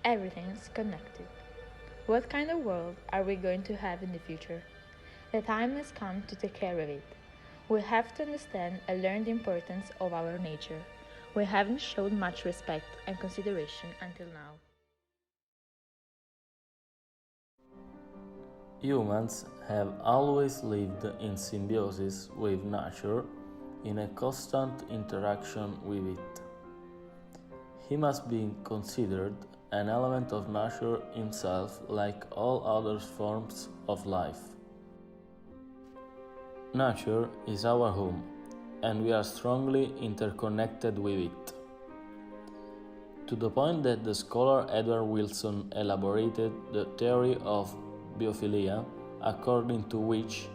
Everything is connected. What kind of world are we going to have in the future? The time has come to take care of it. We have to understand and learn the importance of our nature. We haven't shown much respect and consideration until now. Humans have always lived in symbiosis with nature, in a constant interaction with it. He must be considered an element of nature himself, like all other forms of life. Nature is our home, and we are strongly interconnected with it. To the point that the scholar Edward Wilson elaborated the theory of biophilia, according to which,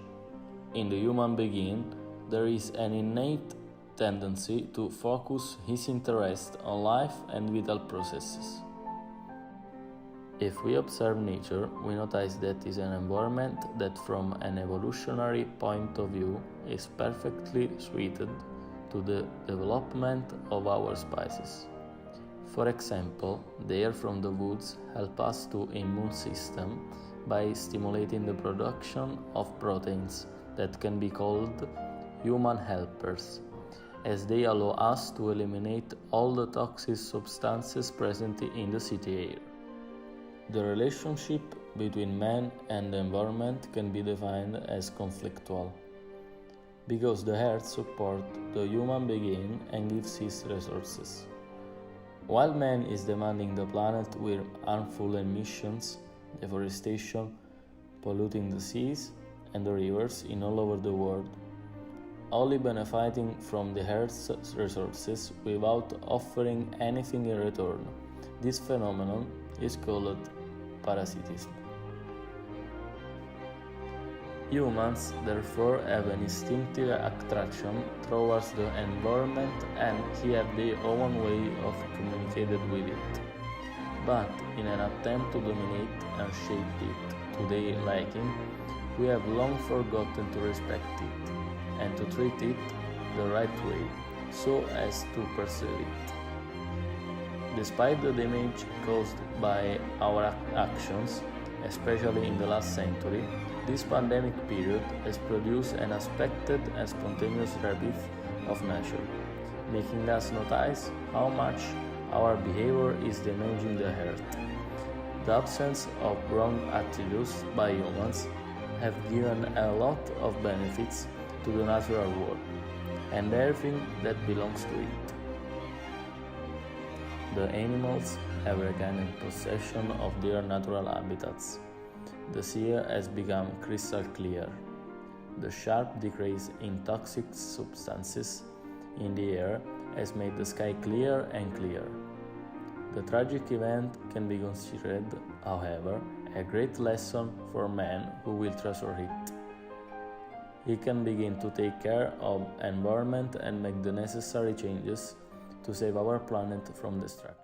in the human being, there is an innate tendency to focus his interest on life and vital processes. If we observe nature, we notice that it is an environment that from an evolutionary point of view is perfectly suited to the development of our species. For example, the air from the woods helps us to immune system by stimulating the production of proteins that can be called human helpers, as they allow us to eliminate all the toxic substances present in the city air. The relationship between man and the environment can be defined as conflictual, because the earth supports the human being and gives his resources. While man is demanding the planet with harmful emissions, deforestation, polluting the seas and the rivers in all over the world, only benefiting from the earth's resources without offering anything in return. This phenomenon is called parasitism. Humans therefore have an instinctive attraction towards the environment and have their own way of communicating with it. But in an attempt to dominate and shape it to their liking, we have long forgotten to respect it and to treat it the right way, so as to preserve it. Despite the damage caused by our actions, especially in the last century, this pandemic period has produced an unexpected and spontaneous rebirth of nature, making us notice how much our behavior is damaging the earth. The absence of wrong attitudes by humans have given a lot of benefits to the natural world and everything that belongs to it. The animals have regained possession of their natural habitats. The sea has become crystal clear. The sharp decrease in toxic substances in the air has made the sky clearer and clearer. The tragic event can be considered, however, a great lesson for man who will treasure it. He can begin to take care of environment and make the necessary changes to save our planet from destruction.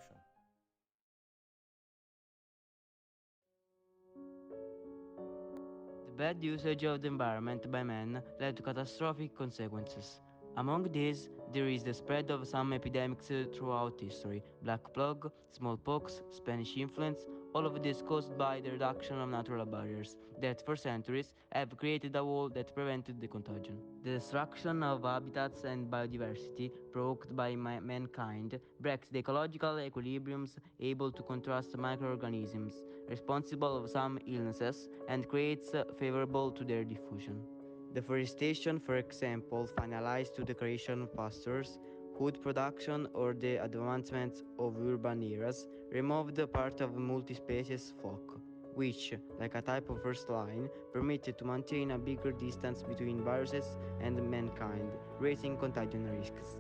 The bad usage of the environment by man led to catastrophic consequences. Among these, there is the spread of some epidemics throughout history: Black Plague, smallpox, Spanish influence, all of this caused by the reduction of natural barriers that for centuries have created a wall that prevented the contagion. The destruction of habitats and biodiversity provoked by mankind breaks the ecological equilibriums able to contrast microorganisms responsible of some illnesses and creates favorable to their diffusion. Deforestation, for example, finalized to the creation of pastures, food production, or the advancement of urban areas, removed part of multi-species folk, which, like a type of first line, permitted to maintain a bigger distance between viruses and mankind, raising contagion risks.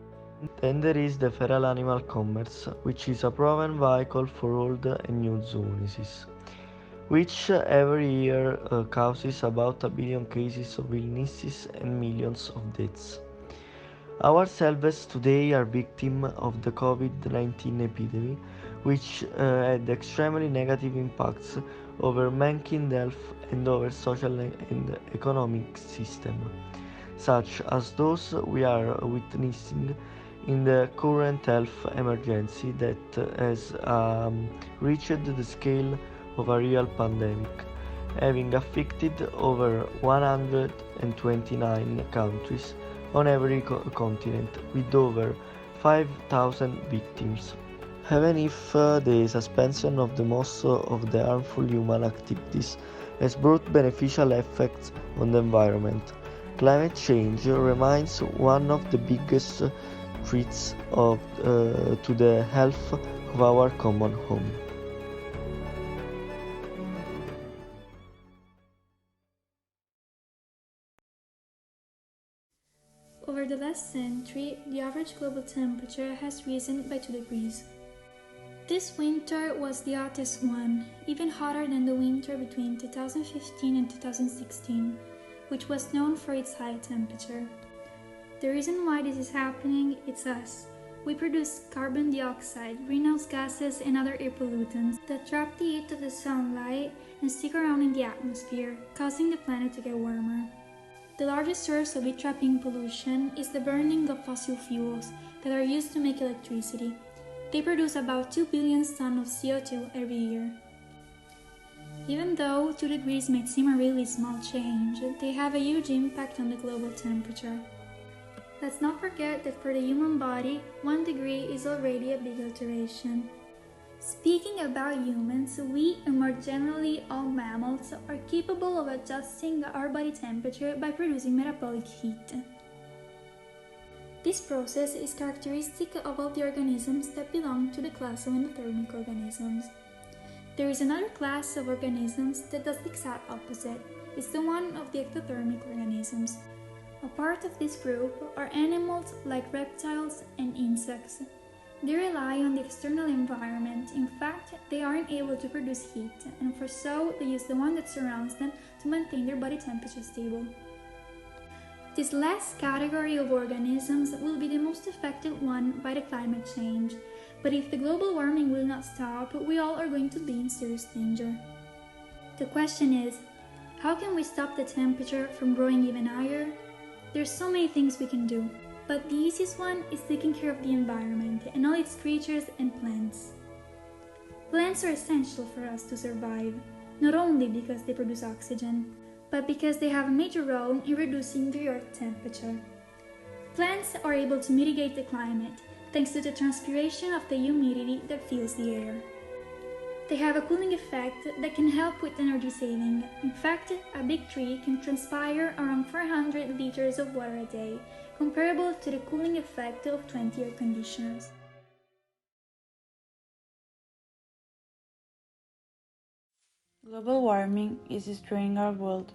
Then there is the feral animal commerce, which is a proven vehicle for old and new zoonosis, which every year causes about 1 billion cases of illnesses and millions of deaths. Ourselves today are victims of the COVID-19 epidemic, which had extremely negative impacts over mankind health and over social and economic system, such as those we are witnessing in the current health emergency that has reached the scale of a real pandemic, having affected over 129 countries on every continent, with over 5,000 victims. Even if the suspension of the most of the harmful human activities has brought beneficial effects on the environment, climate change remains one of the biggest threats to the health of our common home. Over the last century, the average global temperature has risen by 2 degrees. This winter was the hottest one, even hotter than the winter between 2015 and 2016, which was known for its high temperature. The reason why this is happening is us. We produce carbon dioxide, greenhouse gases, and other air pollutants that trap the heat of the sunlight and stick around in the atmosphere, causing the planet to get warmer. The largest source of heat-trapping pollution is the burning of fossil fuels that are used to make electricity. They produce about 2 billion tons of CO2 every year. Even though 2 degrees may seem a really small change, they have a huge impact on the global temperature. Let's not forget that for the human body, 1 degree is already a big alteration. Speaking about humans, we, and more generally all mammals, are capable of adjusting our body temperature by producing metabolic heat. This process is characteristic of all the organisms that belong to the class of endothermic organisms. There is another class of organisms that does the exact opposite. It's the one of the ectothermic organisms. A part of this group are animals like reptiles and insects. They rely on the external environment. In fact, they aren't able to produce heat, and for so they use the one that surrounds them to maintain their body temperature stable. This last category of organisms will be the most affected one by the climate change, but if the global warming will not stop, we all are going to be in serious danger. The question is, how can we stop the temperature from growing even higher? There's so many things we can do, but the easiest one is taking care of the environment and all its creatures and plants. Plants are essential for us to survive, not only because they produce oxygen, but because they have a major role in reducing the Earth's temperature. Plants are able to mitigate the climate thanks to the transpiration of the humidity that fills the air. They have a cooling effect that can help with energy saving. In fact, a big tree can transpire around 400 liters of water a day, comparable to the cooling effect of 20 air conditioners. Global warming is destroying our world,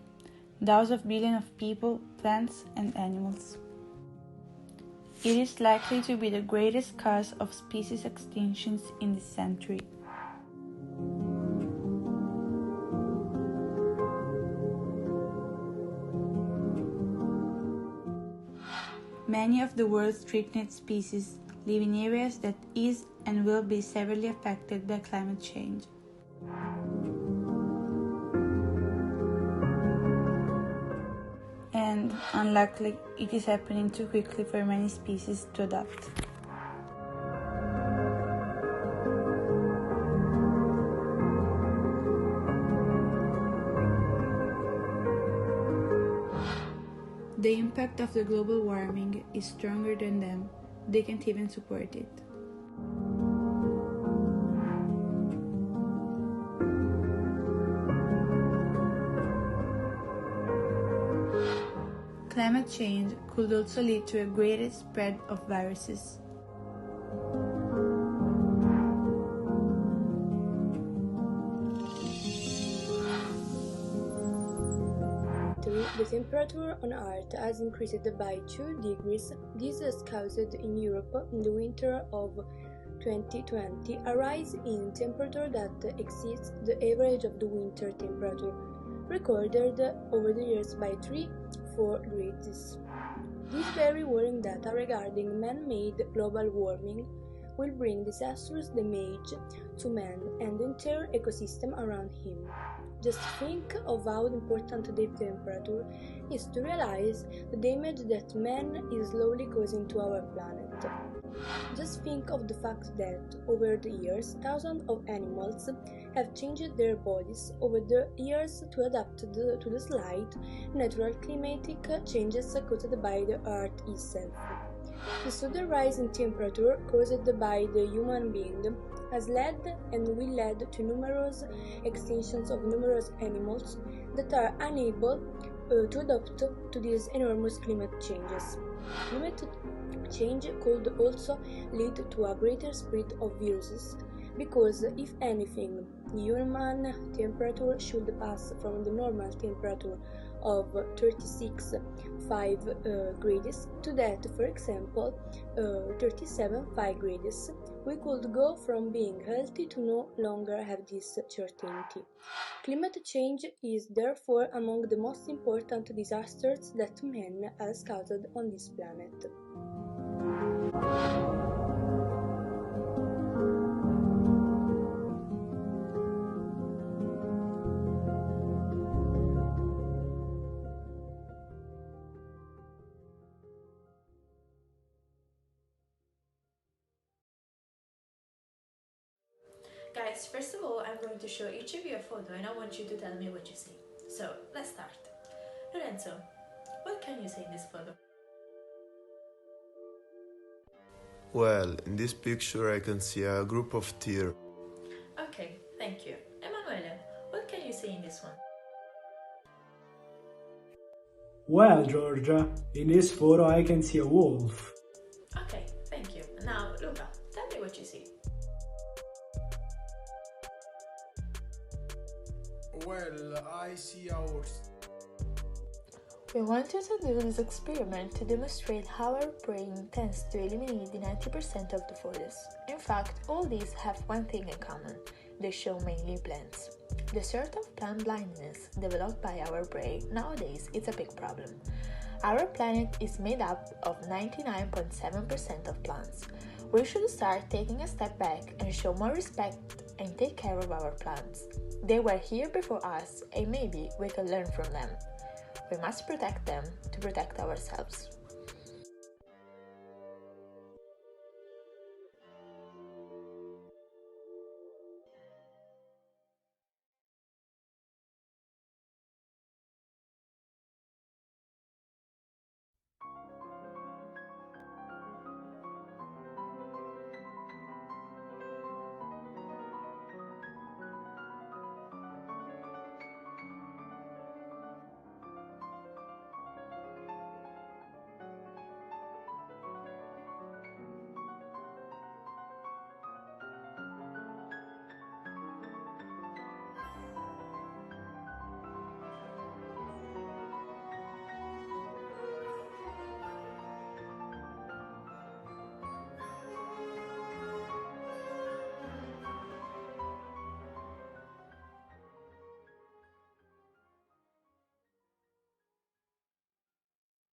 thousands of billions of people, plants, and animals. It is likely to be the greatest cause of species extinctions in this century. Many of the world's threatened species live in areas that is and will be severely affected by climate change. And, unluckily, it is happening too quickly for many species to adapt. The impact of the global warming is stronger than them. They can't even support it. Climate change could also lead to a greater spread of viruses. The temperature on Earth has increased by 2 degrees. This has caused in Europe, in the winter of 2020, a rise in temperature that exceeds the average of the winter temperature, recorded over the years by 3-4 degrees. This very worrying data regarding man-made global warming will bring disastrous damage to man and the entire ecosystem around him. Just think of how important the temperature is to realize the damage that man is slowly causing to our planet. Just think of the fact that, over the years, thousands of animals have changed their bodies over the years to adapt to the slight natural climatic changes caused by the Earth itself. The sudden rise in temperature caused by the human being has led and will lead to numerous extinctions of numerous animals that are unable to adapt to these enormous climate changes. Climate change could also lead to a greater spread of viruses, because if anything, the human temperature should pass from the normal temperature of 36.5 degrees to that, for example, 37.5 degrees, we could go from being healthy to no longer have this certainty. Climate change is therefore among the most important disasters that man has caused on this planet. Guys, first of all, I'm going to show each of you a photo and I want you to tell me what you see. So, let's start. Lorenzo, what can you say in this photo? Well, in this picture I can see a group of deer. Okay, thank you. Emanuele, what can you see in this one? Well, Georgia, in this photo I can see a wolf. Okay, thank you. Now, Luca, tell me what you see. Well, I see a horse. We wanted to do this experiment to demonstrate how our brain tends to eliminate the 90% of the photos. In fact, all these have one thing in common. They show mainly plants. The sort of plant blindness developed by our brain nowadays is a big problem. Our planet is made up of 99.7% of plants. We should start taking a step back and show more respect and take care of our plants. They were here before us and maybe we can learn from them. We must protect them to protect ourselves.